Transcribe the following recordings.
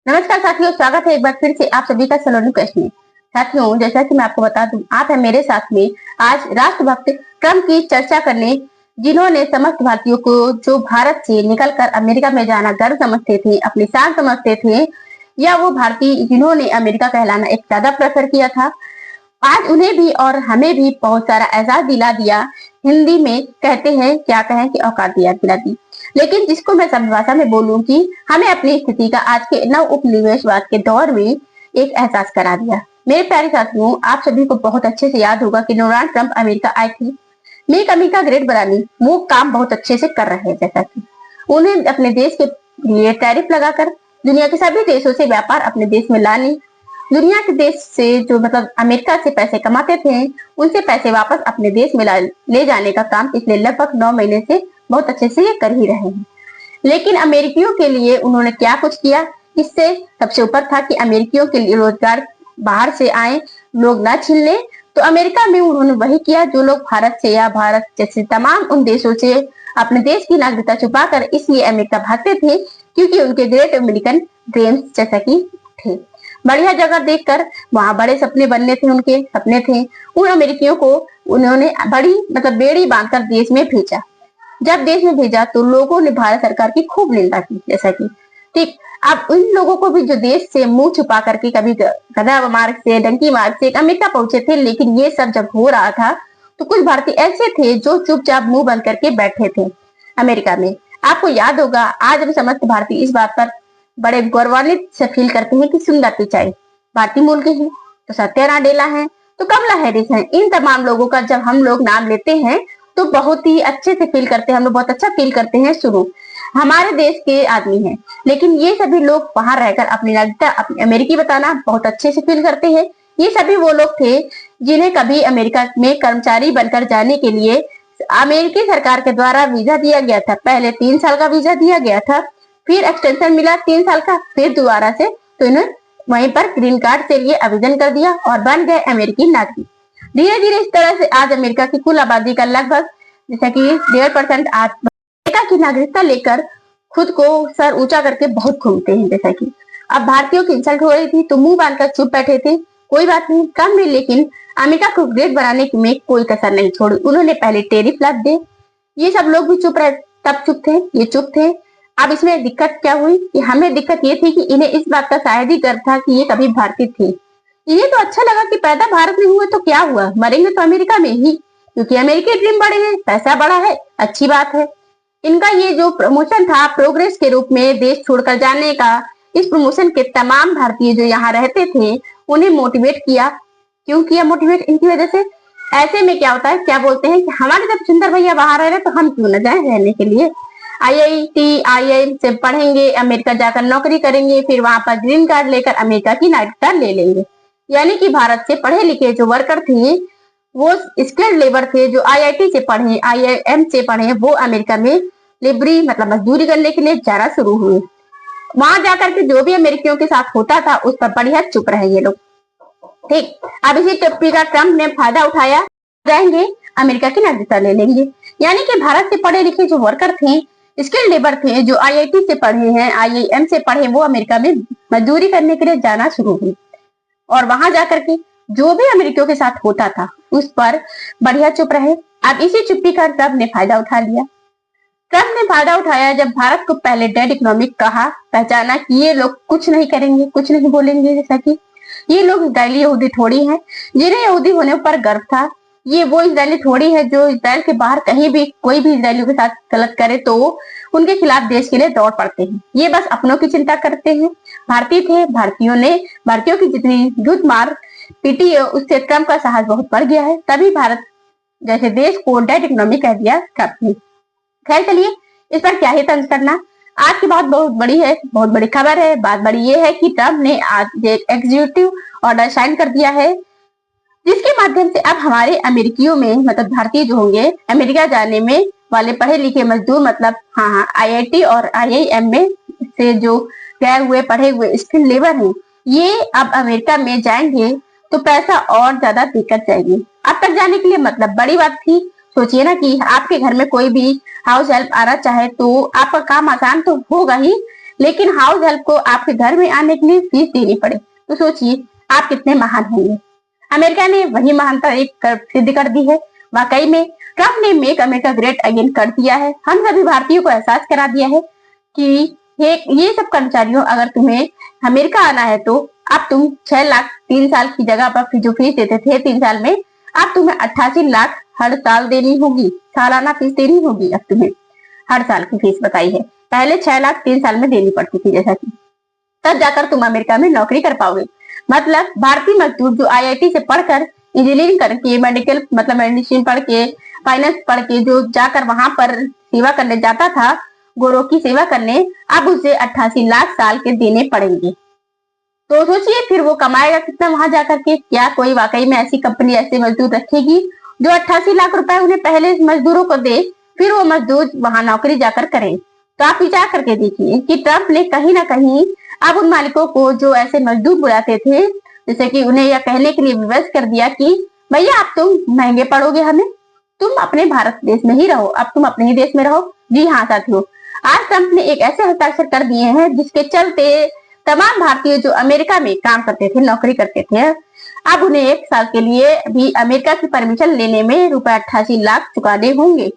नमस्कार साथियों, स्वागत है एक बार फिर से आप सभी का सलोनी क्वेश्चन में। साथियों, जैसा कि मैं आपको बता दूं, आप है मेरे साथ में आज राष्ट्रभक्त ट्रंप की चर्चा करने, जिन्होंने समस्त भारतीयों को जो भारत से निकलकर अमेरिका में जाना गर्व समझते थे, अपनी शान समझते थे, या वो भारतीय जिन्होंने अमेरिका कहलाना एक ज्यादा प्रेफर किया था, आज उन्हें भी और हमें भी बहुत सारा एहसास दिला दिया। हिंदी में कहते हैं क्या कहें कि औकात दिला दी। लेकिन जिसको मैं सब भाषा में बोलूं कि हमें अपनी स्थिति का आज के नव उपनिवेशवाद के दौर में एक एहसास करा दिया। मेरे प्यारे साथियों, आप सभी को बहुत अच्छे से याद होगा कि डोनाल्ड ट्रंप अमेरिका आए थे मेक अमेरिका ग्रेट बनाने। वो काम बहुत अच्छे से कर रहे हैं, जैसा कि उन्हें अपने देश के लिए टैरिफ लगाकर दुनिया के सभी देशों से व्यापार अपने देश में लाने, दुनिया के देश से जो अमेरिका से पैसे कमाते थे उनसे पैसे वापस अपने देश में ले जाने का काम पिछले लगभग 9 महीने से बहुत अच्छे से ये कर ही रहे हैं। लेकिन अमेरिकियों के लिए उन्होंने क्या कुछ किया, इससे सबसे ऊपर था कि अमेरिकियों के लिए रोजगार बाहर से आए लोग ना छीन ले। तो अमेरिका में उन्होंने वही किया जो लोग भारत से या भारत जैसे तमाम उन देशों से अपने देश की नागरिकता छुपाकर इसलिए अमेरिका भागते थे क्योंकि उनके ग्रेट अमेरिकन ड्रीम्स जैसा कि थे। बढ़िया जगह देखकर वहां बड़े सपने बनने थे, उनके सपने थे। उन अमेरिकियों को उन्होंने बड़ी बेड़ी बांधकर देश में भेजा। जब देश में भेजा तो लोगों ने भारत सरकार की खूब निंदा की, जैसा कि ठीक। अब उन लोगों को भी जो देश से मुंह छुपा करके कभी गधा मार्ग से डंकी मार्ग से अमेरिका पहुंचे थे, लेकिन ये सब जब हो रहा था तो कुछ भारतीय ऐसे थे जो चुपचाप मुंह बंद करके बैठे थे अमेरिका में। आपको याद होगा, आज हम समस्त भारतीय इस बात पर बड़े गौरवान्वित से फील करते हैं कि सुंदर पिचाई भारतीय मूल के हैं, तो सत्या नाडेला है, तो कमला हैरिस है। इन तमाम लोगों का जब हम लोग नाम लेते हैं तो बहुत ही अच्छे से फील करते हैं, हम लोग बहुत अच्छा फील करते हैं। शुरू हमारे देश के आदमी हैं, लेकिन ये सभी लोग वहां रहकर अपनी नागरिकता अपनी अमेरिकी बताना बहुत अच्छे से फील करते हैं। ये सभी वो लोग थे जिन्हें कभी अमेरिका में कर्मचारी बनकर जाने के लिए अमेरिकी सरकार के द्वारा वीजा दिया गया था। पहले 3 साल का वीजा दिया गया था, फिर एक्सटेंशन मिला 3 साल का, फिर दोबारा से तो इन्होंने वहीं पर ग्रीन कार्ड के लिए आवेदन कर दिया और बन गए अमेरिकी नागरिक। धीरे धीरे इस तरह से आज अमेरिका की कुल आबादी का लगभग जैसा कि 1.5% आज अमेरिका की नागरिकता लेकर खुद को सर ऊंचा करके बहुत घूमते हैं। जैसा कि अब भारतीयों की इंसल्ट हो रही थी तो मुंह बांधकर चुप बैठे थे, कोई बात नहीं, कम नहीं, लेकिन अमेरिका को ग्रेट बनाने में कोई कसर नहीं छोड़ी। उन्होंने पहले टैरिफ लगा दे, ये सब लोग भी चुप रहे, तब चुप थे, ये चुप थे। अब इसमें दिक्कत क्या हुई कि हमें दिक्कत ये थी कि इन्हें इस बात का शायद ही गर्व था कि ये कभी भारतीय थे। इन्हें तो अच्छा लगा कि पैदा भारत में हुए तो क्या हुआ, मरेंगे तो अमेरिका में ही, क्योंकि अमेरिकी ड्रीम बड़े हैं, पैसा बड़ा है, अच्छी बात है। इनका ये जो प्रमोशन था प्रोग्रेस के रूप में देश छोड़कर जाने का, इस प्रमोशन के तमाम भारतीय जो यहाँ रहते थे उन्हें मोटिवेट किया। क्यों किया मोटिवेट? इनकी वजह से। ऐसे में क्या होता है, क्या बोलते हैं कि हमारे जब सुंदर भैया वहां रह रहे तो हम क्यों न जाए रहने के लिए। IIT IIM से पढ़ेंगे, अमेरिका जाकर नौकरी करेंगे, फिर वहां पर ग्रीन कार्ड लेकर अमेरिका की नागरिकता ले लेंगे। यानी कि भारत से पढ़े लिखे जो वर्कर थे वो स्किल्ड लेबर थे, जो IIT से पढ़े IIM से पढ़े, वो अमेरिका में लेबरी मजदूरी करने के लिए जाना शुरू हुए। वहां जाकर के जो भी अमेरिकियों के साथ होता था उस पर बढ़िया चुप रहे ये लोग, ठीक। अब इसी टप्पी का ट्रंप ने फायदा उठाया, जाएंगे अमेरिका की नागरिकता ले लेंगे। यानी कि भारत से पढ़े लिखे जो वर्कर थे, स्किल्ड लेबर थे, जो IIT से पढ़े हैं, IIM से पढ़े, वो अमेरिका में मजदूरी करने के लिए जाना शुरू हुई और वहां जाकर के जो भी अमेरिकियों के साथ होता था उस पर बढ़िया चुप रहे। अब इसी चुप्पी का ट्रंप ने फायदा उठा लिया। ट्रंप ने फायदा उठाया जब भारत को पहले डेड इकोनॉमिक कहा, पहचाना कि ये लोग कुछ नहीं करेंगे, कुछ नहीं बोलेंगे, जैसा कि ये लोग इजरायली यहूदी थोड़ी हैं जिन्हें यहूदी होने पर गर्व था। ये वो इजरायली थोड़ी है जो इजराइल के बाहर कहीं भी कोई भी इजरायलियों के साथ गलत करे तो उनके खिलाफ देश के लिए दौड़ पड़ते हैं। ये बस अपनों की चिंता करते हैं। भारतीय थे, भारतीयों की जितनी धूत मार पीटी है उससे ट्रंप का साहस बहुत बढ़ गया है। तभी भारत जैसे देश को डेड इकोनॉमी कह दिया ट्रंप ने। खैर चलिए, इस पर क्या ही तंज करना। आज की बात बहुत बड़ी है, बहुत बड़ी खबर है। बात बड़ी ये है कि ट्रंप ने आज एक एग्जीक्यूटिव ऑर्डर साइन कर दिया है जिसके माध्यम से अब हमारे अमेरिकियों में भारतीय जो होंगे अमेरिका जाने में वाले पढ़े लिखे मजदूर IIT और IIM में से जो गए हुए पढ़े हुए स्किल्ड लेबर हैं, ये अब अमेरिका में जाएंगे तो पैसा और ज्यादा दिक्कत जाएगी। अब तक जाने के लिए बड़ी बात थी। सोचिए ना कि आपके घर में कोई भी हाउस हेल्प आना चाहे तो आपका काम आसान तो होगा ही, लेकिन हाउस हेल्प को आपके घर में आने के लिए फीस देनी पड़े, तो सोचिए आप कितने महान होंगे। अमेरिका ने वही महानता एक सिद्ध कर दी है। वाकई में ट्रंप ने मेक अमेरिका ग्रेट अगेन कर दिया है। हम सभी भारतीयों को एहसास करा दिया है कि ये सब कर्मचारियों, अगर तुम्हें अमेरिका आना है तो अब तुम 6 लाख 3 साल की जगह पर जो फीस देते थे 3 साल में, अब तुम्हें 88 लाख हर साल देनी होगी। सालाना फीस देनी होगी अब तुम्हें, हर साल की फीस बताई है। पहले 6 लाख 3 साल में देनी पड़ती थी जैसा कि, तब जाकर तुम अमेरिका में नौकरी कर पाओगे। मतलब भारतीय मजदूर जो IIT से पढ़कर इंजीनियरिंग करके, मेडिकल मतलब मेडिसिन पढ़ के, फाइनेंस पढ़ के जो जाकर वहां पर सेवा करने जाता था, गोरों की सेवा करने, अब उसे 88 लाख साल के देने पड़ेंगे। तो सोचिए फिर वो कमाएगा कितना वहां जाकर के। क्या कोई वाकई में ऐसी कंपनी ऐसे मजदूर रखेगी जो 88 लाख रुपए उन्हें पहले मजदूरों को दे, फिर वो मजदूर वहां नौकरी जाकर करे। तो आप विचार करके देखिए कि ट्रंप ने कहीं ना कहीं अब उन मालिकों को जो ऐसे मजदूर बुलाते थे, जैसे कि उन्हें यह कहने के लिए विवश कर दिया कि भैया अब तुम महंगे पड़ोगे हमें, तुम अपने भारत देश में ही रहो, अब तुम अपने ही देश में रहो। जी हाँ साथियों, आज ट्रंप ने एक ऐसे हस्ताक्षर कर दिए हैं जिसके चलते तमाम भारतीय जो अमेरिका में काम करते थे, नौकरी करते थे, अब उन्हें 1 साल के लिए भी अमेरिका की परमिशन लेने में रुपए 88 लाख चुकाने होंगे।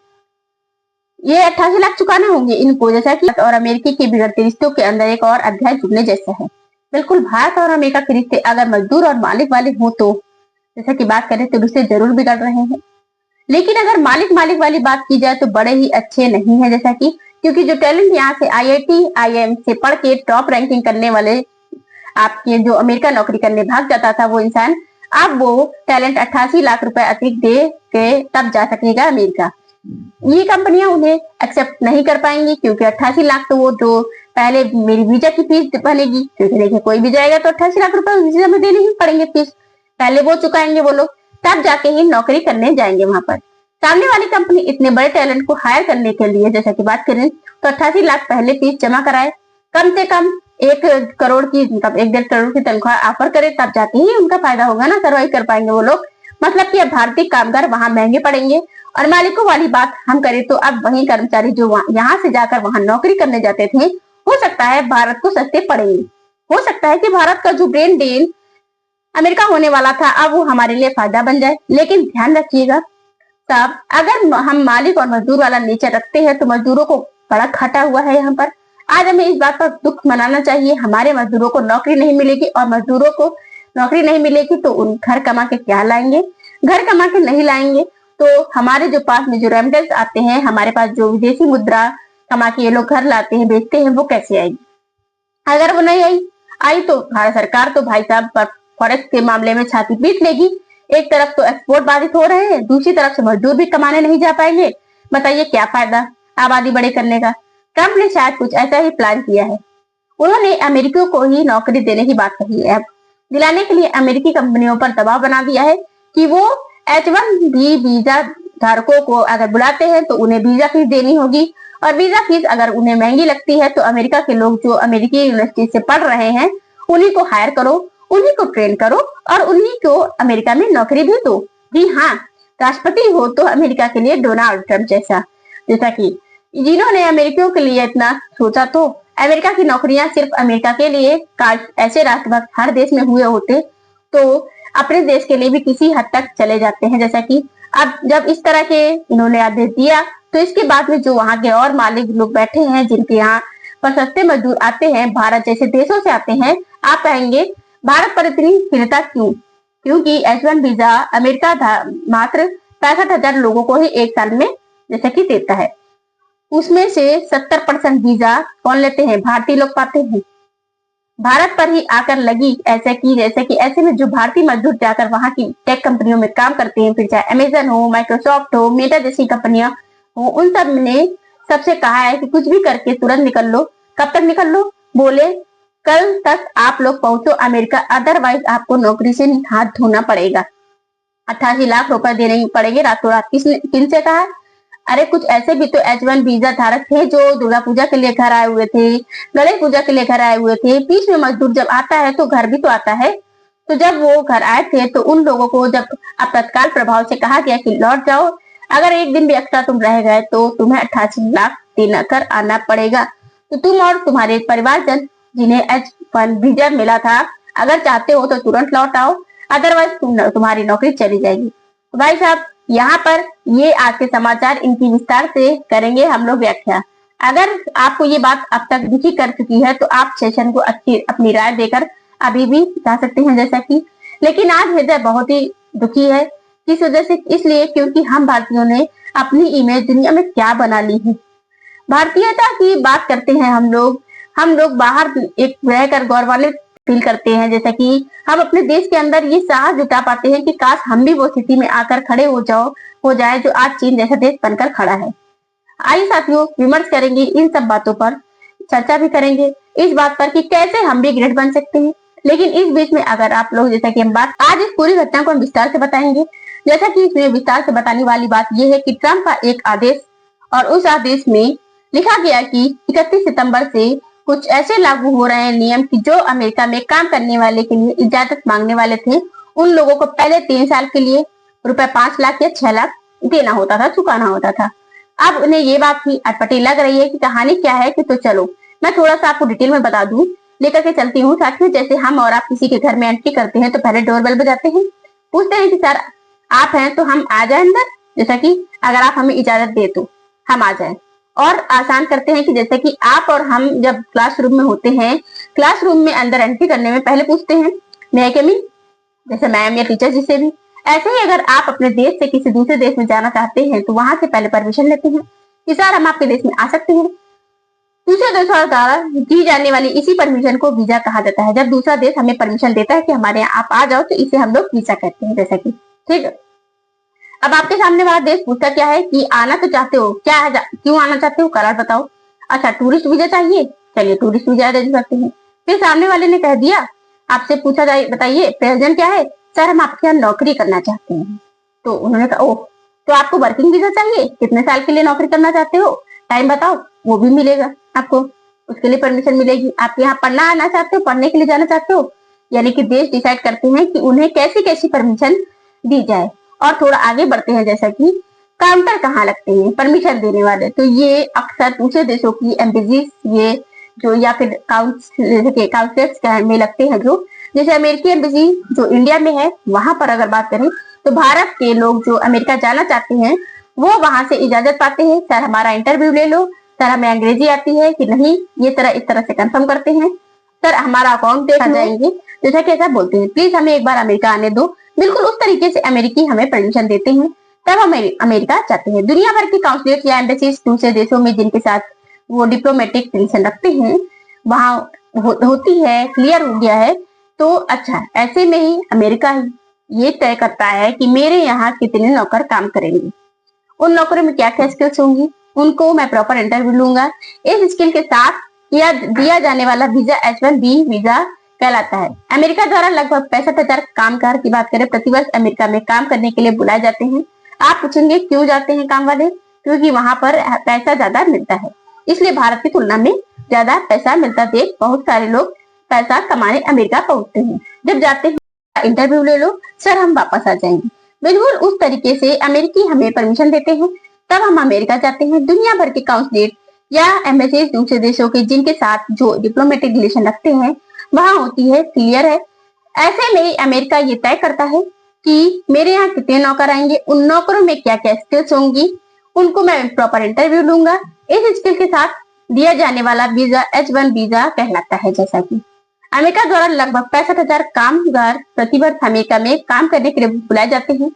ये 88 लाख चुकाने होंगे इनको, जैसा कि और अमेरिकी के बिगड़ते रिश्तों के अंदर एक और अध्याय जुड़ने जैसा है। बिल्कुल भारत और अमेरिका के रिश्ते अगर मजदूर और मालिक वाले हो तो जैसा कि बात करें तो रिश्ते जरूर बिगड़ रहे हैं। लेकिन अगर मालिक मालिक वाली बात की जाए तो बड़े ही अच्छे नहीं है, जैसा कि क्योंकि जो टैलेंट यहाँ से IIT IIM से पढ़ के टॉप रैंकिंग करने वाले आपके जो अमेरिका नौकरी करने भाग जाता था वो इंसान, अब वो टैलेंट 88 लाख रुपए अतिरिक्त दे के तब जा सकेगा अमेरिका। ये कंपनियां उन्हें एक्सेप्ट नहीं कर पाएंगी क्योंकि 88 लाख तो वो जो पहले मेरी वीजा की फीस बनेगी, क्योंकि देखिए कोई भी जाएगा तो 88 लाख रुपए वीजा में देने ही पड़ेंगे फीस, पहले वो चुकाएंगे वो लोग, तब जाके ही नौकरी करने जाएंगे वहां पर। सामने वाली कंपनी इतने बड़े टैलेंट को हायर करने के लिए जैसा कि बात करें तो 88 लाख पहले फीस जमा कराए, कम से कम 1 करोड़ की मतलब 1.5 करोड़ की तनख्वाह ऑफर करे, तब जाके ही उनका फायदा होगा ना, सर्वाइव कर पाएंगे वो लोग। मतलब कि अब भारतीय कामगार वहां महंगे पड़ेंगे। और मालिकों वाली बात हम करें तो अब वही कर्मचारी जो यहाँ से जाकर वहां नौकरी करने जाते थे, हो सकता है भारत को सस्ते पड़ेंगे। हो सकता है कि भारत का जो ब्रेन डील अमेरिका होने वाला था अब वो हमारे लिए फायदा बन जाए। लेकिन ध्यान रखिएगा साहब, अगर हम मालिक और मजदूर वाला नेचर रखते हैं तो मजदूरों को बड़ा घाटा हुआ है यहाँ पर। आज हमें इस बात पर दुख मनाना चाहिए, हमारे मजदूरों को नौकरी नहीं मिलेगी, और मजदूरों को नौकरी नहीं मिलेगी तो उन घर कमा के क्या लाएंगे, घर कमा के नहीं लाएंगे तो हमारे जो पास में जो रेमिटेंस आते हैं, हमारे पास जो विदेशी मुद्रा कमा के ये लोग घर लाते हैं बेचते हैं, वो कैसे आएगी। अगर वो नहीं आई तो भारत सरकार तो भाई साहब फॉरेक्स के मामले में छाती पीट लेगी। एक तरफ तो एक्सपोर्ट बाधित हो रहे हैं, दूसरी तरफ से मजदूर भी कमाने नहीं जा पाएंगे। बताइए क्या फायदा आबादी बड़े करने का। ट्रंप ने शायद कुछ ऐसा ही प्लान किया है। उन्होंने अमेरिकियों को ही नौकरी देने की बात कही है, अब दिलाने के लिए अमेरिकी कंपनियों पर दबाव बना दिया है कि वो H1B वीजा धारकों को अगर बुलाते हैं तो उन्हें वीजा फीस देनी होगी, और वीजा फीस अगर उन्हें महंगी लगती है तो अमेरिका के लोग जो अमेरिकी यूनिवर्सिटी से पढ़ रहे हैं उन्हीं को हायर करो, उन्हीं को ट्रेन करो और उन्हीं को अमेरिका में नौकरी भी दो। जी हाँ, राष्ट्रपति हो तो अमेरिका के लिए डोनाल्ड ट्रंप जैसा कि जिन्होंने अमेरिकियों के लिए इतना सोचा, तो अमेरिका की नौकरियां सिर्फ अमेरिका के लिए, काश ऐसे राष्ट्रभक्त हर देश में हुए होते तो अपने देश के लिए भी किसी हद तक चले जाते हैं। जैसा कि अब जब इस तरह के इन्होंने आदेश दिया तो इसके बाद में जो वहां के और मालिक लोग बैठे हैं जिनके यहाँ पर सस्ते मजदूर आते हैं, भारत जैसे देशों से आते हैं, आप कहेंगे भारत पर इतनी स्थिरता क्यों? क्योंकि H1 वीजा अमेरिका मात्र 65,000 लोगों को ही 1 साल में जैसा कि देता है, उसमें से 70% वीजा कौन लेते हैं? भारतीय लोग पाते हैं। भारत पर ही आकर लगी जैसे कि ऐसे में जो भारतीय मजदूर जाकर वहां की टेक कंपनियों में काम करते हैं, फिर चाहे अमेजन हो, माइक्रोसॉफ्ट हो, मेटा जैसी कंपनियां हो, उन सब ने सबसे कहा है कि कुछ भी करके तुरंत निकल लो। कब तक निकल लो? बोले कल तक आप लोग पहुंचो अमेरिका, अदरवाइज आपको नौकरी से हाथ धोना पड़ेगा। 88 लाख रुपए देने पड़ेंगे रातों रात। किनसे कहा? अरे कुछ ऐसे भी तो H1 वीजा धारक थे जो दुर्गा पूजा के लिए घर आए हुए थे, गणेश पूजा के लिए घर आए हुए थे। बीच में मजदूर जब आता है तो घर भी तो आता है। तो जब वो घर आए थे तो उन लोगों को जब अब तत्काल प्रभाव से कहा गया कि लौट जाओ, अगर एक दिन भी एक्स्ट्रा तुम रह गए तो तुम्हें 88 लाख देना कर आना पड़ेगा। तो तुम और तुम्हारे परिवारजन जिन्हें H1 वीजा मिला था, अगर चाहते हो तो तुरंत लौट आओ, अदरवाइज तुम्हारी नौकरी चली जाएगी। तो भाई साहब, यहाँ पर ये आज के समाचार, इनकी विस्तार से करेंगे हम लोग व्याख्या। अगर आपको ये बात अब तक दिखी कर चुकी है तो आप सेशन को अच्छी अपनी राय देकर अभी भी जा सकते हैं जैसा कि। लेकिन आज हृदय बहुत ही दुखी है। किस वजह से? इसलिए क्योंकि हम भारतीयों ने अपनी इमेज दुनिया में क्या बना ली है। भारतीयता की बात करते हैं हम लोग बाहर एक रहकर गौरवान्वित फील करते हैं, जैसा कि हम अपने देश के अंदर ये साहस जुटा पाते हैं कि काश हम भी वो स्थिति में आकर खड़े हो जाए जो आज चीन जैसा देश बनकर खड़ा है। आइए साथियों, विमर्श करेंगे इन सब बातों पर, चर्चा भी करेंगे इस बात पर कि कैसे हम भी ग्रेट बन सकते हैं। लेकिन इस बीच में अगर आप लोग, जैसा कि हम बात आज इस पूरी घटना को हम विस्तार से बताएंगे। जैसा कि इसमें विस्तार से बताने वाली बात यह है कि ट्रंप का एक आदेश, और उस आदेश में लिखा गया कि 31 सितंबर से कुछ ऐसे लागू हो रहे हैं नियम कि जो अमेरिका में काम करने वाले के लिए इजाजत मांगने वाले थे, उन लोगों को पहले 3 साल के लिए रुपए 5 लाख या 6 लाख देना होता था, चुकाना होता था। अब उन्हें ये बात की अटपटी लग रही है कि कहानी क्या है कि तो चलो मैं थोड़ा सा आपको डिटेल में बता दूं, लेकर के चलती हूँ। साथियों, जैसे हम और आप किसी के घर में एंट्री करते हैं तो पहले डोरबेल बजाते हैं, पूछते हैं कि सर आप हैं तो हम आ जाए अंदर, जैसा कि अगर आप हमें इजाजत दे तो हम आ जाए। और आसान करते हैं कि जैसे कि आप और हम जब क्लासरूम में होते हैं, क्लासरूम में अंदर एंट्री करने में पहले पूछते हैं मे आई कम इन, जैसे मैम या टीचर जिससे भी। ऐसे ही अगर आप अपने देश से किसी दूसरे देश में जाना चाहते हैं तो वहां से पहले परमिशन लेते हैं कि सर हम आपके देश में आ सकते हैं। दूसरे देशों द्वारा दी जाने वाली इसी परमिशन को वीजा कहा जाता है। जब दूसरा देश हमें परमिशन देता है कि हमारे यहाँ आप आ जाओ तो इसे हम लोग वीजा कहते हैं, जैसा कि। ठीक है, अब आपके सामने वाला देश पूछता क्या है कि आना तो चाहते हो, क्या है, क्यों आना चाहते हो, कारण बताओ। अच्छा, टूरिस्ट वीजा चाहिए, चलिए टूरिस्ट वीजा अरेंज करते हैं। फिर सामने वाले ने कह दिया, आपसे पूछा जाए बताइए प्रेजेंट क्या है, सर हम आपके यहाँ नौकरी करना चाहते हैं। तो उन्होंने कहा ओह, तो आपको वर्किंग वीजा चाहिए, कितने साल के लिए नौकरी करना चाहते हो, टाइम बताओ, वो भी मिलेगा आपको, उसके लिए परमिशन मिलेगी। आप यहाँ पढ़ना आना चाहते हो, पढ़ने के लिए जाना चाहते हो, यानी कि देश डिसाइड करते हैं कि उन्हें कैसी कैसी परमिशन दी जाए। और थोड़ा आगे बढ़ते हैं, जैसा कि काउंटर कहाँ लगते हैं परमिशन देने वाले, तो ये अक्सर दूसरे देशों की एम्बेसीज ये जो या फिर काउंसलेट्स में लगते हैं, जो जैसे अमेरिकी एम्बेसी जो इंडिया में है वहां पर अगर बात करें तो भारत के लोग जो अमेरिका जाना चाहते हैं वो वहां से इजाजत पाते हैं, सर हमारा इंटरव्यू ले लो, सर हमें अंग्रेजी आती है कि नहीं, ये इस तरह से कंफर्म करते हैं, सर हमारा अकाउंट देखा जाएंगे, जैसा कि ऐसा बोलते हैं प्लीज हमें एक बार अमेरिका आने दो। बिल्कुल उस तरीके से अमेरिकी हमें परमिशन देते हैं, तब हम अमेरिका जाते हैं। दुनिया भर की काउंसलेट या एम्बेसीज दूसरे देशों में जिनके साथ वो डिप्लोमेटिक रिलेशन रखते हैं वहां होती है, क्लियर हो गया है। तो अच्छा, ऐसे में ही अमेरिका ये तय करता है कि मेरे यहाँ कितने नौकर काम करेंगे, उन नौकरों में क्या क्या स्किल्स होंगी, उनको मैं प्रॉपर इंटरव्यू लूंगा। इस स्किल के साथ दिया जाने वाला वीजा H1B वीजा कहलाता है। अमेरिका द्वारा लगभग 65,000 कामगार की बात करें प्रतिवर्ष अमेरिका में काम करने के लिए बुलाए जाते हैं। आप पूछेंगे क्यों जाते हैं काम वाले, क्योंकि वहां पर पैसा ज्यादा मिलता है, इसलिए भारत की तुलना में ज्यादा पैसा मिलता देख बहुत सारे लोग पैसा कमाने अमेरिका पहुंचते हैं। जब जाते हैं इंटरव्यू ले लो, सर हम वापस आ जाएंगे। बिल्कुल उस तरीके से अमेरिकी हमें परमिशन देते हैं, तब हम अमेरिका जाते हैं। दुनिया भर के काउंसलेट या एम्बेसीज दूसरे देशों के जिनके साथ जो डिप्लोमेटिक रिलेशन रखते हैं वहां होती है, क्लियर है। ऐसे में अमेरिका ये तय करता है कि मेरे यहाँ कितने नौकर आएंगे, उन नौकरों में क्या क्या स्किल्स होंगी, उनको मैं प्रॉपर इंटरव्यू लूंगा। इस स्किल के साथ दिया जाने वाला वीजा H1 वीजा कहलाता है। जैसा कि अमेरिका द्वारा लगभग 65,000 कामगार प्रतिवर्ष अमेरिका में काम करने के लिए बुलाए जाते हैं।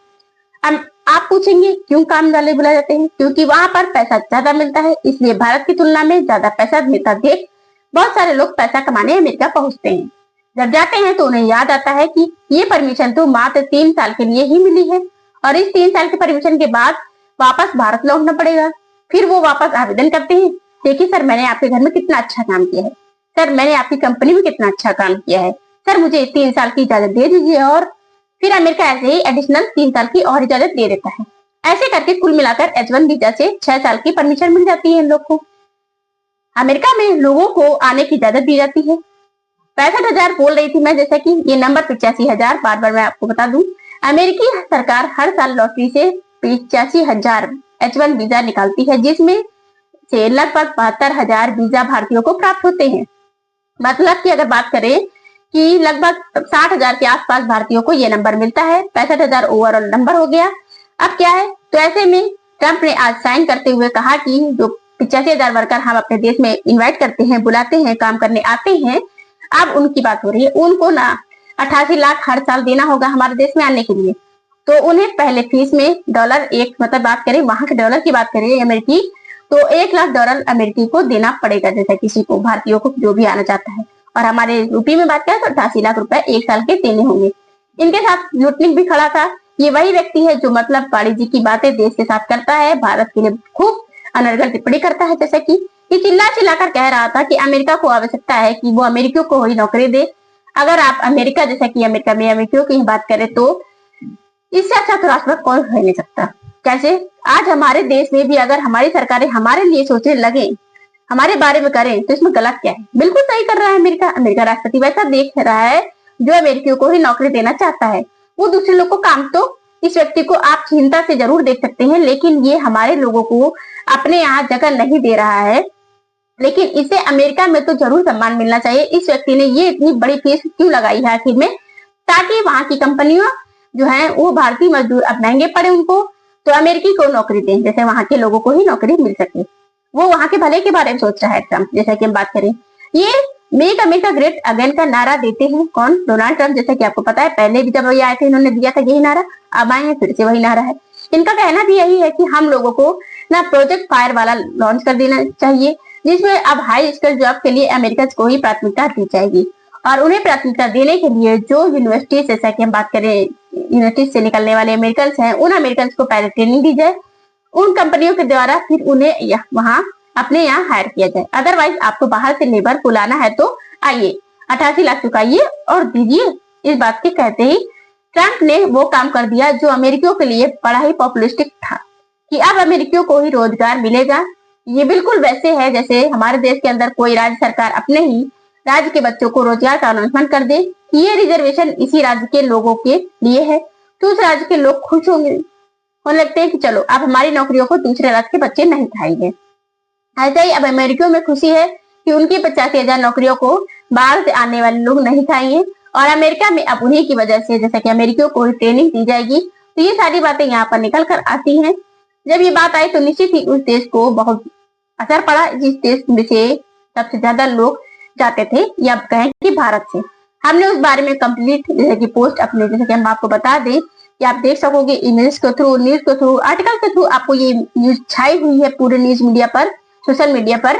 आप पूछेंगे क्यों काम वाले बुलाए जाते हैं, क्योंकि वहां पर पैसा ज्यादा मिलता है, इसलिए भारत की तुलना में ज्यादा पैसा मिलता देख बहुत सारे लोग पैसा कमाने अमेरिका पहुंचते हैं। जब जाते हैं तो उन्हें याद आता है कि ये परमिशन तो मात्र 3 साल के लिए ही मिली है और इस 3 साल के परमिशन के बाद वापस भारत लौटना पड़ेगा। फिर वो वापस आवेदन करते हैं, देखिए सर मैंने आपके घर में कितना अच्छा काम किया है, सर मैंने आपकी कंपनी में कितना अच्छा काम किया है, सर मुझे 3 साल की इजाजत दे दीजिए। और फिर अमेरिका ऐसे ही एडिशनल 3 साल की और इजाजत दे देता है। ऐसे करके कुल मिलाकर H1 वीजा से 6 साल की परमिशन मिल जाती है इन लोग को। अमेरिका में लोगों को आने की इजाजत दी जाती है। 65,000 बोल रही थी मैं, जैसा कि ये नंबर 85,000 बार बार मैं आपको बता दूं। अमेरिकी सरकार हर साल लॉटरी से 85,000 H1 वीजा निकालती है, जिसमें से लगभग 72,000 वीजा भारतीयों को प्राप्त होते हैं। मतलब कि अगर बात करें कि लगभग 60,000 के आसपास भारतीयों को ये नंबर मिलता है। 65,000 ओवरऑल नंबर हो गया। अब क्या है, तो ऐसे में ट्रंप ने आज साइन करते हुए कहा कि जो 85,000 वर्कर हम अपने देश में इन्वाइट करते हैं, बुलाते हैं, काम करने आते हैं, अब उनकी बात हो रही है, उनको ना 88 लाख हर साल देना होगा हमारे देश में आने के लिए। तो उन्हें पहले फीस में डॉलर एक, मतलब बात करें वहां के डॉलर की बात करें अमेरिकी, तो $1 लाख अमेरिकी को देना पड़ेगा, जैसे किसी को, भारतीयों को जो भी आना चाहता है। और हमारे यूपी में बात करें तो 88 लाख रुपए एक साल के देने होंगे। इनके साथ लुटनिक भी खड़ा था। ये वही व्यक्ति है जो मतलब वाणिज्य की बातें देश के साथ करता है, भारत के लिए खूब अनर्गल टिप्पणी करता है, जैसे कि ये चिल्ला चिल्लाकर कह रहा था कि अमेरिका को आवश्यकता है कि वो अमेरिकियों को ही नौकरी दे। अगर आप अमेरिका, जैसा कि अमेरिका में अमेरिकियों की बात करें तो इससे अच्छा तो राष्ट्रपति कौन हो नहीं सकता। कैसे आज हमारे देश में भी अगर हमारी सरकारें हमारे लिए सोचने लगे, हमारे बारे में करें, तो इसमें गलत क्या है? बिल्कुल सही कर रहा है अमेरिका। अमेरिका राष्ट्रपति वैसा देख रहा है जो अमेरिकियों को ही नौकरी देना चाहता है। वो दूसरे लोग को काम, तो इस व्यक्ति को आप चिंता से जरूर देख सकते हैं, लेकिन ये हमारे लोगों को अपने यहाँ जगह नहीं दे रहा है। लेकिन इसे अमेरिका में तो जरूर सम्मान मिलना चाहिए। इस व्यक्ति ने ये इतनी बड़ी फीस क्यों लगाई है आखिर में? ताकि वहां की कंपनियां जो है वो भारतीय मजदूर अब महंगे पड़े उनको, तो अमेरिकी को नौकरी दें, जैसे वहां के लोगों को ही नौकरी मिल सके। वो वहां के भले के बारे में सोच रहा है ट्रंप। जैसा कि हम बात करें, ये मेक अमेरिका ग्रेट अगेन का नारा देते हैं कौन? Donald Trump. जैसा कि आपको पता है, पहले भी जब ये आए थे इन्होंने दिया था यही नारा, अब आए हैं फिर से वही नारा है। इनका कहना भी यही है कि हम लोगों को ना प्रोजेक्ट फायर वाला लॉन्च कर देना चाहिए, जिसमें अब हाई स्किल जॉब के लिए अमेरिका को ही प्राथमिकता दी जाएगी। और उन्हें प्राथमिकता देने के लिए जो यूनिवर्सिटी, जैसा कि हम बात करें यूनिवर्सिटी से निकलने वाले अमेरिकन हैं, उन अमेरिकन को पहले ट्रेनिंग दी जाए, उन कंपनियों के द्वारा फिर उन्हें वहां अपने यहाँ हायर किया जाए। अदरवाइज आपको बाहर से लेबर बुलाना है तो आइए, 88 लाख चुकाइए और दीजिए। इस बात के कहते ही ट्रंप ने वो काम कर दिया जो अमेरिकियों के लिए बड़ा ही पॉपुलिस्टिक था, कि अब अमेरिकियों को ही रोजगार मिलेगा। ये बिल्कुल वैसे है जैसे हमारे देश के अंदर कोई राज्य सरकार अपने ही राज्य के बच्चों को रोजगार का अनाउंसमेंट कर दे कि ये रिजर्वेशन इसी राज्य के लोगों के लिए है, तो उस राज्य के लोग खुश होंगे, होने लगते हैं कि चलो अब हमारी नौकरियों को दूसरे राज्य के बच्चे नहीं खाएंगे। ऐसा ही अब अमेरिकियों में खुशी है कि उनकी 85,000 नौकरियों को बाहर से आने वाले लोग नहीं खाएंगे, और अमेरिका में अब उन्हीं की वजह से जैसा कि अमेरिकियों को ट्रेनिंग दी जाएगी। तो ये सारी बातें यहाँ पर निकल कर आती हैं। जब ये बात आई तो निश्चित ही उस देश को बहुत असर पड़ा, जिस देश में से सबसे ज्यादा लोग जाते थे, या कहें कि भारत से। हमने उस बारे में कंप्लीट जैसे कि पोस्ट अपने, जैसे कि हम आपको बता दें कि आप देख सकोगे इमेज के थ्रू, न्यूज के थ्रू, आर्टिकल के थ्रू आपको ये न्यूज छाई हुई है पूरे न्यूज मीडिया पर, सोशल मीडिया पर,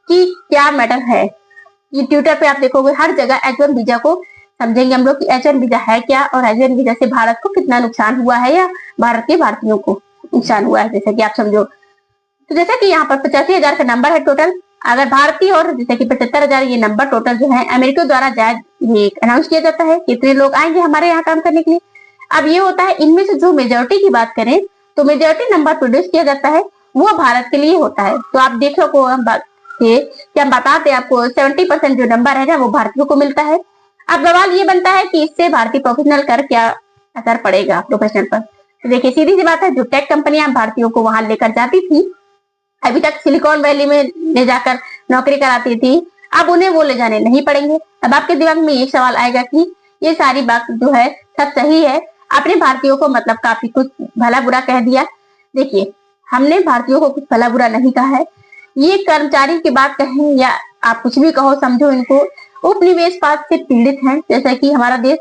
कि क्या मैटर है। ये ट्विटर पे आप देखोगे हर जगह H1 वीजा को समझेंगे हम लोग कि H1 वीजा है क्या, और H1 वीजा से भारत को कितना नुकसान हुआ है, या भारत के भारतीयों को नुकसान हुआ है, जैसे कि आप समझो। तो जैसे कि यहाँ पर 85,000 का नंबर है टोटल, अगर भारतीय और जैसे कि 75,000 ये नंबर टोटल जो है अमेरिका द्वारा ये अनाउंस किया जाता है कितने लोग आएंगे हमारे यहाँ काम करने के लिए। अब ये होता है इनमें से जो मेजोरिटी की बात करें तो मेजोरिटी नंबर प्रोड्यूस किया जाता है वो भारत के लिए होता है। तो आप देख सको हम बताते आपको 70% जो नंबर है ना वो भारतीयों को मिलता है। अब सवाल ये बनता है कि इससे भारतीय प्रोफेशनल कर क्या असर पड़ेगा प्रोफेशनल पर। तो देखिए सीधी सी बात है, जो टेक कंपनियां भारतीयों को वहां लेकर जाती थी, अभी तक सिलिकॉन वैली में ले जाकर नौकरी कराती थी, अब उन्हें वो ले जाने नहीं पड़ेंगे। अब आपके दिमाग में ये सवाल आएगा कि ये सारी बात जो है सब सही है, आपने भारतीयों को मतलब काफी कुछ भला बुरा कह दिया। देखिए हमने भारतीयों को कुछ भला बुरा नहीं कहा है, ये कर्मचारी की बात कहें या आप कुछ भी कहो, समझो इनको उपनिवेशवाद से पीड़ित हैं जैसा कि हमारा देश।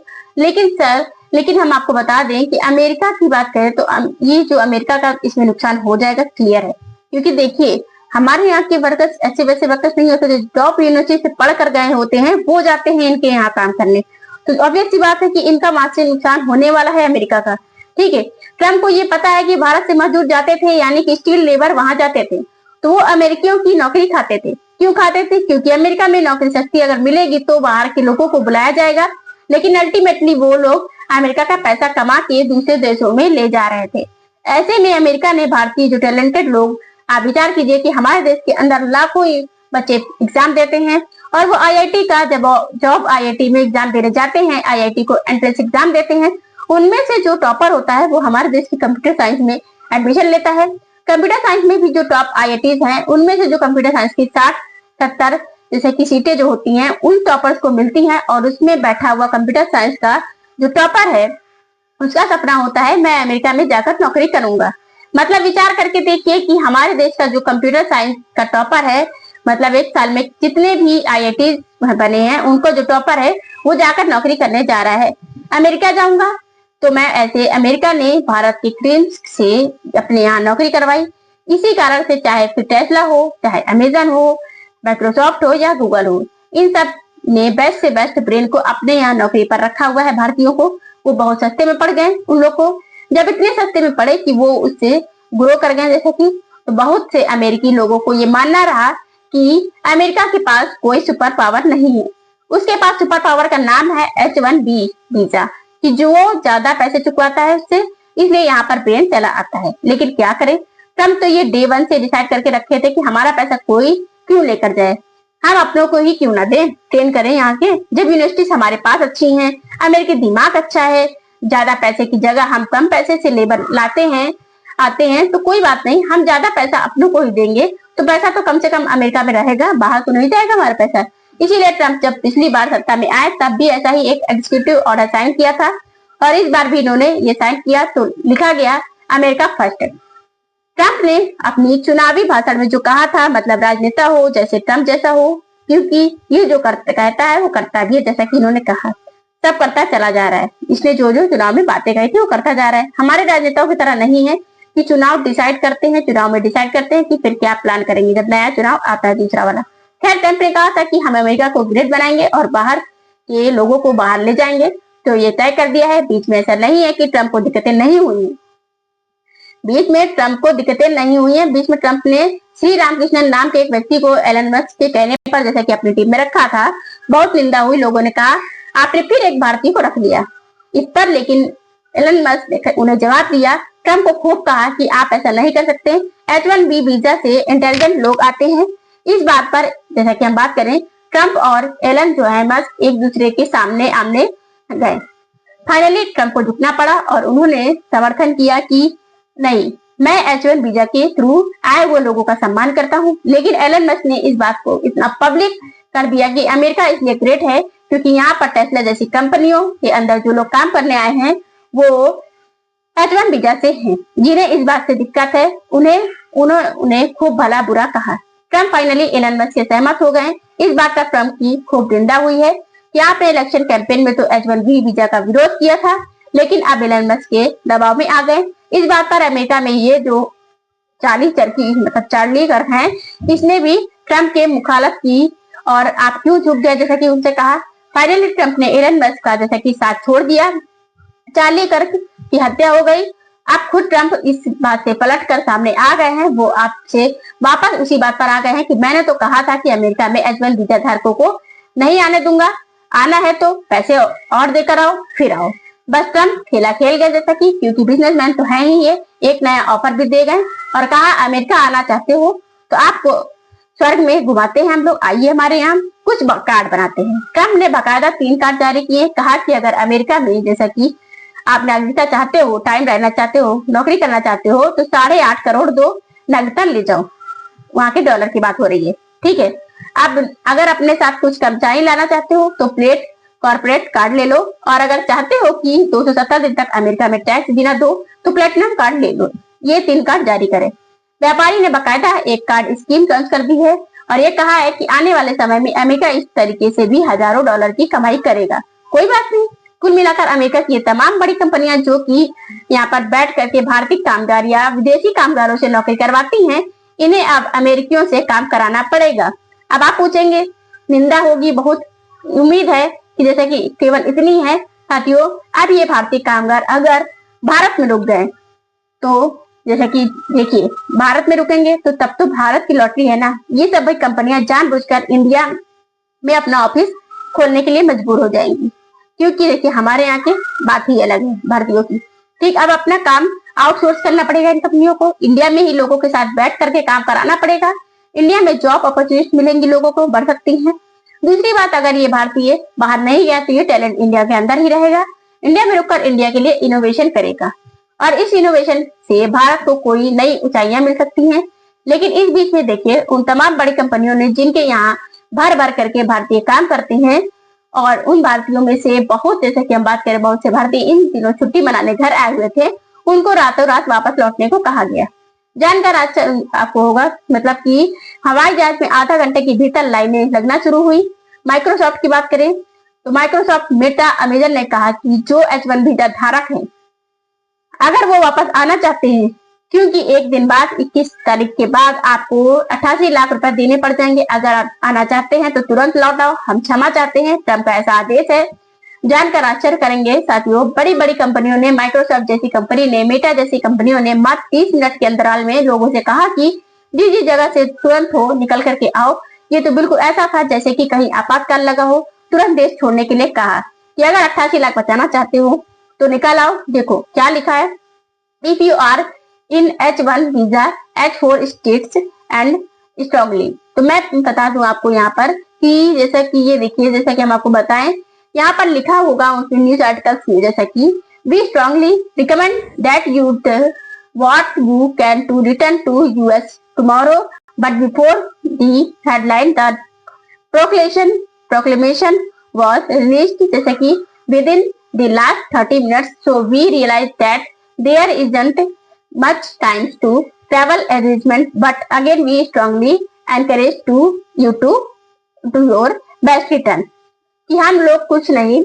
लेकिन हम आपको बता दें कि अमेरिका की बात करें तो ये जो अमेरिका का इसमें नुकसान हो जाएगा क्लियर है, क्योंकि देखिए हमारे यहाँ के वर्कर्स ऐसे वैसे वर्कर्स नहीं होते जो टॉप यूनिवर्सिटी से पढ़ कर गए होते हैं, वो जाते हैं इनके यहाँ काम करने। तो ऑब्वियस सी बात है कि इनका वहां से नुकसान होने वाला है अमेरिका का। ठीक है, ट्रम्प को ये पता है कि भारत से मजदूर जाते थे यानी कि स्टील लेबर वहां जाते थे तो वो अमेरिकियों की नौकरी खाते थे। क्यों खाते थे? क्योंकि अमेरिका में नौकरी सस्ती अगर मिलेगी तो बाहर के लोगों को बुलाया जाएगा, लेकिन अल्टीमेटली वो लोग अमेरिका का पैसा कमा के दूसरे देशों में ले जा रहे थे। ऐसे में अमेरिका ने भारतीय जो टैलेंटेड लोग, आप विचार कीजिए कि हमारे देश के अंदर लाखों बच्चे एग्जाम देते हैं और वो आईआईटी का जॉब आईआईटी में एग्जाम देने जाते हैं, आईआईटी को एंट्रेंस एग्जाम देते हैं, उनमें से जो टॉपर होता है वो हमारे देश की कंप्यूटर साइंस में एडमिशन लेता है। कंप्यूटर साइंस में भी जो टॉप आईआईटीज हैं, उनमें से जो कंप्यूटर साइंस की 60-70 जैसे कि सीटें जो होती हैं उन टॉपर्स को मिलती हैं, और उसमें बैठा हुआ कंप्यूटर साइंस का जो टॉपर है उसका सपना होता है मैं अमेरिका में जाकर नौकरी करूंगा। मतलब विचार करके देखिए कि हमारे देश का जो कंप्यूटर साइंस का टॉपर है, मतलब एक साल में जितने भी आईआईटी बने हैं उनको जो टॉपर है वो जाकर नौकरी करने जा रहा है। अमेरिका जाऊंगा तो मैं ऐसे अमेरिका ने भारत के क्रीम्स से अपने यहाँ नौकरी करवाई। इसी कारण से चाहे फिर टेस्ला हो, चाहे अमेजन हो, माइक्रोसॉफ्ट हो या गूगल हो, इन सब ने बेस्ट से बेस्ट ब्रेन को अपने यहाँ नौकरी पर रखा हुआ है। भारतीयों को वो बहुत सस्ते में पड़ गए उन लोग को, जब इतने सस्ते में पड़े कि वो उससे ग्रो कर गए जैसे कि, तो बहुत से अमेरिकी लोगों को ये मानना रहा कि अमेरिका के पास कोई सुपर पावर नहीं है। उसके पास सुपर पावर का नाम है H1B वीजा, कि जो ज्यादा पैसे चुकवाता है उससे, इसलिए यहाँ पर ब्रेन चला आता है। लेकिन क्या करे, ट्रम्प तो ये डे 1 से डिसाइड करके रखे थे कि हमारा पैसा कोई क्यों लेकर जाए, हम अपनों को ही क्यों ना दें, ट्रेन करें यहाँ के। जब यूनिवर्सिटीज हमारे पास अच्छी हैं, अमेरिकी दिमाग अच्छा है, ज्यादा पैसे की जगह हम कम पैसे से लेबर लाते हैं आते हैं, तो कोई बात नहीं, हम ज्यादा पैसा अपनों को ही देंगे, तो पैसा तो कम से कम अमेरिका में रहेगा, बाहर तो नहीं जाएगा हमारा पैसा। इसीलिए ट्रम्प जब पिछली बार सत्ता में आए तब भी ऐसा ही एक एग्जीक्यूटिव ऑर्डर साइन किया था, और इस बार भी इन्होंने ये साइन किया तो लिखा गया अमेरिका फर्स्ट। ट्रम्प ने अपनी चुनावी भाषण में जो कहा था, मतलब राजनेता हो जैसे ट्रम्प जैसा हो, क्योंकि ये जो कहता है वो करता भी है, जैसा कि इन्होंने कहा सब करता चला जा रहा है। इसलिए जो जो चुनाव में बातें कही थी वो करता जा रहा है। हमारे राजनेताओं की तरह नहीं है कि चुनाव डिसाइड करते हैं, चुनाव में डिसाइड करते हैं कि फिर क्या प्लान करेंगे जब नया चुनाव आता है दूसरा वाला। खैर, ट्रम्प ने कहा था कि हम अमेरिका को ग्रेट बनाएंगे और बाहर के लोगों को बाहर ले जाएंगे, तो ये तय कर दिया है। बीच में ऐसा नहीं है कि ट्रम्प को दिक्कतें नहीं हुई है, बीच में ट्रम्प को दिक्कतें नहीं हुई है। बीच में ट्रम्प ने श्री रामकृष्णन नाम के एक व्यक्ति को एलन मस्क के कहने पर जैसा कि अपनी टीम में रखा था, बहुत निंदा हुई। लोगों ने कहा आपने फिर एक भारतीय को रख लिया इस पर, लेकिन एलन मस्क ने उन्हें जवाब दिया। ट्रम्प को खूब कहा कि आप ऐसा नहीं कर सकते, H1B वीजा से इंटेलिजेंट लोग आते हैं। इस बात पर जैसा कि हम बात करें, ट्रम्प और एलन जो है मस्क एक दूसरे के सामने आमने गए। फाइनली ट्रम्प को झुकना पड़ा और उन्होंने समर्थन किया कि नहीं, मैं H1 वीजा के थ्रू आए हुए लोगों का सम्मान करता हूँ। लेकिन एलन मस्क ने इस बात को इतना पब्लिक कर दिया कि अमेरिका इसलिए ग्रेट है क्योंकि यहाँ पर टेस्ला जैसी कंपनियों के अंदर जो लोग काम करने आए हैं वो H1 वीजा से हैं। जिन्हें इस बात से दिक्कत है उन्हें खूब भला बुरा कहा। ट्रम्प फाइनली एलन मस्क से सहमत हो गए। इस बात का ट्रम्प की खूब निंदा हुई है कि आपने इलेक्शन कैंपेन में तो H1B वीजा का विरोध किया था, लेकिन अब एलन मस्क के दबाव में आ गए। इस बात पर अमेरिका में ये जो चार्ली गर्ग हैं, इसने भी ट्रम्प के मुखालफ की और आप क्यों झुक गए जैसा कि उनसे कहा। फाइनली ट्रम्प ने एलन मस्क का जैसा कि साथ छोड़ दिया, चार्ली गर्ग की हत्या हो गई। अब खुद ट्रम्प इस बात से पलट कर सामने आ गए हैं, वो आपसे वापस उसी बात पर आ गए हैं कि मैंने तो कहा था कि अमेरिका में H1 वीजा धारकों को नहीं आने दूंगा, आना है तो पैसे और देकर आओ फिर आओ। बस ट्रम्प खेला खेल गए जैसा कि, क्योंकि बिजनेसमैन तो है ही ये, एक नया ऑफर भी दे गए और कहा अमेरिका आना चाहते हो तो आपको स्वर्ग में घुमाते हैं हम लोग, आइए हमारे यहाँ, कुछ कार्ड बनाते हैं। ट्रम्प ने बाकायदा 3 कार्ड जारी किए, कहा कि अगर अमेरिका में जैसा कि आप नागरिकता चाहते हो, टाइम रहना चाहते हो, नौकरी करना चाहते हो तो 8.5 करोड़ दो, नागरिकता ले जाओ। वहां के डॉलर की बात हो रही है, ठीक है। आप अगर अपने साथ कुछ कर्मचारी लाना चाहते हो तो कॉर्पोरेट कार्ड ले लो, और अगर चाहते हो कि 270 दिन तक अमेरिका में टैक्स बिना दो तो प्लेटिनम कार्ड ले लो। ये 3 कार्ड जारी करें। व्यापारी ने बाकायदा एक कार्ड स्कीम लॉन्च कर दी है और ये कहा है कि आने वाले समय में अमेरिका इस तरीके से भी हजारों डॉलर की कमाई करेगा। कोई बात नहीं, कुल मिलाकर अमेरिका की ये तमाम बड़ी कंपनियां जो कि यहाँ पर बैठ करके भारतीय कामगार या विदेशी कामगारों से नौकरी करवाती हैं, इन्हें अब अमेरिकियों से काम कराना पड़ेगा। अब आप पूछेंगे, निंदा होगी बहुत, उम्मीद है कि जैसे कि केवल इतनी है साथियों, अब ये भारतीय कामगार अगर भारत में रुक गए तो जैसे कि देखिए भारत में रुकेंगे तो तब तो भारत की लॉटरी है ना। ये सब भाई कंपनियां जानबूझकर इंडिया में अपना ऑफिस खोलने के लिए मजबूर हो जाएंगी, क्योंकि देखिए हमारे यहाँ की बात ही अलग है भारतीयों की। ठीक, अब अपना काम आउटसोर्स करना पड़ेगा इन कंपनियों को, इंडिया में ही लोगों के साथ बैठ करके काम कराना पड़ेगा। इंडिया में जॉब अपॉर्चुनिटी मिलेंगी लोगों को, बढ़ सकती है। दूसरी बात, अगर ये भारतीय बाहर नहीं गया तो ये टैलेंट इंडिया के अंदर ही रहेगा, इंडिया में रुककर इंडिया के लिए इनोवेशन करेगा। और इस इनोवेशन से भारत को कोई नई ऊंचाइयां मिल सकती हैं। लेकिन इस बीच में देखिए उन तमाम बड़ी कंपनियों ने जिनके यहाँ भर भर करके भारतीय काम करते हैं, और उन भारतीयों में से बहुत, जैसे कि हम बात करें, बहुत से भारतीय इन दिनों छुट्टी मनाने घर आए हुए थे, उनको रातों रात वापस लौटने को कहा गया। जानकर आज आपको होगा, मतलब कि हवाई जहाज में आधा घंटे के भीतर लाइनें लगना शुरू हुई। माइक्रोसॉफ्ट की बात करें तो माइक्रोसॉफ्ट, मेटा, अमेजन ने कहा कि जो H1 वीजा धारक हैं, अगर वो वापस आना चाहते हैं, क्योंकि एक दिन बाद 21 तारीख के बाद आपको 88 लाख रुपए देने पड़ जाएंगे। अगर आप आना चाहते हैं तो तुरंत लौट आओ, हम क्षमा चाहते हैं, ट्रम्प का ऐसा आदेश है। जानकर आश्चर्य करेंगे साथियों, बड़ी बड़ी कंपनियों ने, माइक्रोसॉफ्ट जैसी कंपनी ने, मेटा जैसी कंपनियों ने मात्र 30 मिनट के अंतराल में लोगों से कहा कि जिस जगह से तुरंत हो निकल करके आओ। ये तो बिल्कुल ऐसा था जैसे कि कहीं आपातकाल लगा हो। तुरंत देश छोड़ने के लिए कहा कि अगर 88 लाख बचाना चाहते हो तो निकाल आओ। देखो क्या लिखा है, if you are in H1 visa H4 status and strongly. तो मैं बता दूं आपको यहाँ पर कि जैसा कि ये देखिए, जैसा कि हम आपको बताएं, यहाँ पर लिखा होगा उस न्यूज आर्टिकल्स में, जैसा कि we strongly recommend that you tell what you can to return to US tomorrow, but before the headline the proclamation was released, जैसे कि within the last 30 minutes, so we realized that there isn't much time to travel arrangement, but again we strongly encourage to you to do your best return, कि हम लोग कुछ नहीं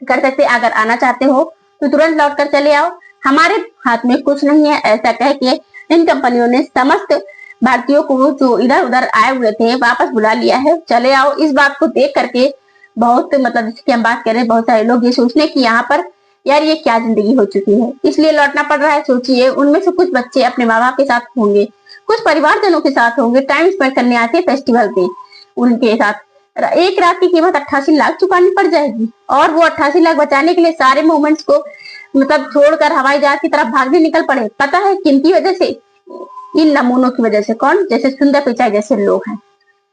कर सकते, अगर आना चाहते हो तो तुरंत लौट कर चले आओ, हमारे हाथ में कुछ नहीं है। ऐसा कह के इन कंपनियों ने समस्त भारतीयों को जो इधर उधर आए हुए थे वापस बुला लिया है, चले आओ। इस बात को देख करके बहुत, मतलब जिसकी हम बात करें, बहुत सारे लोग ये सोचने की यहाँ पर यार ये क्या जिंदगी हो चुकी है, इसलिए लौटना पड़ रहा है। सोचिए उनमें से कुछ बच्चे अपने माँ बाप के साथ होंगे, कुछ परिवारजनों के साथ होंगे, टाइम स्पेंड करने आते फेस्टिवल पे, उनके साथ एक रात की कीमत 88 लाख चुकानी पड़ जाएगी, और वो 88 लाख बचाने के लिए सारे मूवमेंट्स को मतलब छोड़कर हवाई जहाज की तरफ भागने निकल पड़े। पता है किनकी वजह से? इन नमूनों की वजह से। कौन? जैसे सुंदर पिचाई जैसे लोग हैं।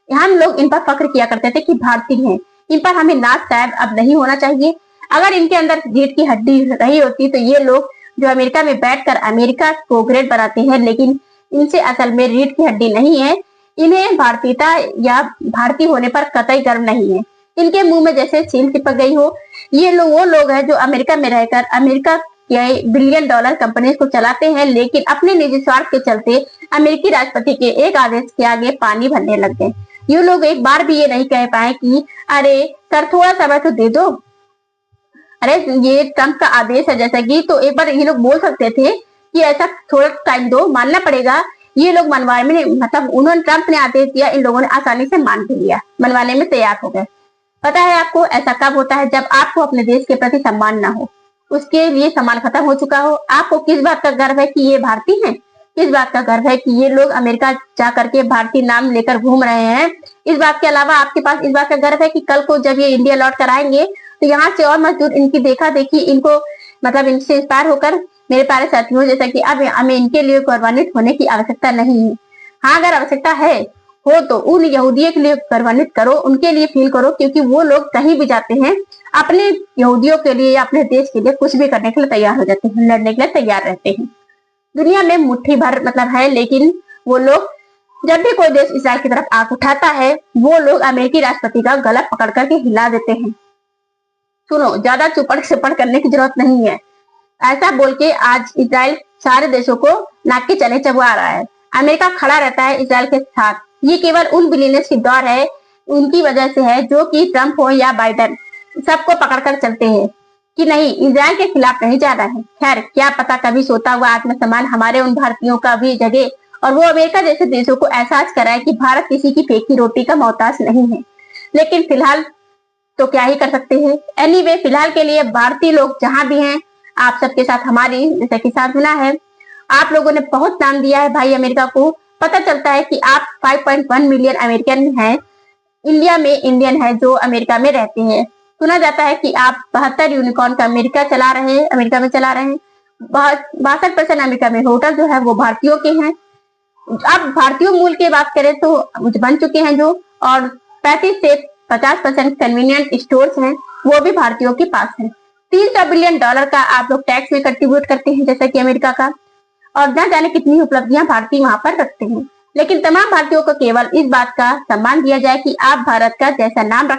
हम लोग इन पर फख्र किया करते थे कि भारतीय हैं, इन पर हमें नाज साहब अब नहीं होना चाहिए। अगर इनके अंदर रीढ़ की हड्डी रही होती तो ये लोग जो अमेरिका में बैठकर अमेरिका को ग्रेट बनाते हैं, लेकिन इनसे असल में रीढ़ की हड्डी नहीं है। इन्हें भारतीयता या भारतीय होने पर कतई गर्व नहीं है। इनके मुंह में जैसे सील चिपक गई हो। ये लोग वो लोग हैं जो अमेरिका में रहकर अमेरिका के बिलियन डॉलर कंपनीज को चलाते हैं, लेकिन अपने निजी स्वार्थ के चलते अमेरिकी राष्ट्रपति के एक आदेश के आगे पानी भरने लग गए। ये लोग एक बार भी ये नहीं कह पाए कि अरे सर थोड़ा समय तो दे दो, अरे ये ट्रम्प का आदेश है जैसा कि, तो एक बार ये लोग बोल सकते थे कि ऐसा थोड़ा टाइम दो, मानना पड़ेगा। ये लोग मनवाने में, मतलब उन्होंने, ट्रम्प ने आदेश दिया, इन लोगों ने आसानी से मान भी लिया, मनवाने में तैयार हो गए। पता है आपको ऐसा कब होता है? जब आपको अपने देश के प्रति सम्मान ना हो, उसके लिए सम्मान खत्म हो चुका हो। आपको किस बात का गर्व है कि ये भारतीय हैं? किस बात का गर्व है कि ये लोग अमेरिका जा करके भारतीय नाम लेकर घूम रहे हैं? इस बात के अलावा आपके पास इस बात का गर्व है कि कल को जब ये इंडिया लौट कर आएंगे तो यहाँ से और मजदूर इनकी देखा देखी, इनको मतलब इनसे इंस्पायर होकर, मेरे प्यारे साथियों, जैसा कि अब हमें इनके लिए गौरवान्वित होने की आवश्यकता नहीं है। हाँ, अगर आवश्यकता है हो तो उन यहूदियों के लिए गौरवान्वित करो, उनके लिए फील करो, क्योंकि वो लोग कहीं भी जाते हैं अपने यहूदियों के लिए या अपने देश के लिए कुछ भी करने के लिए तैयार हो जाते हैं, लड़ने के लिए तैयार रहते हैं। दुनिया में मुट्ठी भर मतलब है, लेकिन वो लोग जब भी कोई देश इसराइल की तरफ आंख उठाता है, वो लोग अमेरिकी राष्ट्रपति का गला पकड़ करके हिला देते हैं। सुनो, ज्यादा चुपड़ सिपड़ करने की जरूरत नहीं है। ऐसा बोल के आज इसराइल सारे देशों को नाक के चने चबा रहा है। अमेरिका खड़ा रहता है इसराइल के साथ। ये केवल उन बिलियनर्स की दौर है, उनकी वजह से है, जो कि ट्रम्प हो या बाइडेन, सबको पकड़कर चलते हैं कि नहीं, इसराइल के खिलाफ नहीं जा रहा है। खैर, क्या पता कभी सोता हुआ आत्मसम्मान हमारे उन भारतीयों का भी जगे और वो अमेरिका जैसे देशों को एहसास कराए कि भारत किसी की फेंकी रोटी का मोहताज नहीं है। लेकिन फिलहाल तो क्या ही कर सकते हैं। एनीवे, फिलहाल के लिए भारतीय लोग जहां भी हैं, आप सबके साथ हमारी जैसा कि साधना है। आप लोगों ने बहुत नाम दिया है भाई अमेरिका को। पता चलता है कि आप 5.1 मिलियन अमेरिकन हैं, इंडिया में इंडियन है जो अमेरिका में रहते हैं। सुना जाता है कि आप 72 यूनिकॉर्न का अमेरिका में चला रहे हैं। 62% अमेरिका में होटल जो है वो भारतीयों के हैं। अब भारतीय मूल की बात करें तो बन चुके हैं जो, और 35 से 50% कन्वीनियंट स्टोर्स हैं, वो भी भारतीयों के पास है। 300 बिलियन डॉलर का आप लोग टैक्स में कंट्रीब्यूट करते हैं, जैसा कि अमेरिका का, और न जाने कितनी उपलब्धियां भारतीय वहां पर रखते हैं। लेकिन तमाम भारतीयों को केवल इस बात का सम्मान दिया जाए कि आप भारत का जैसा नाम रख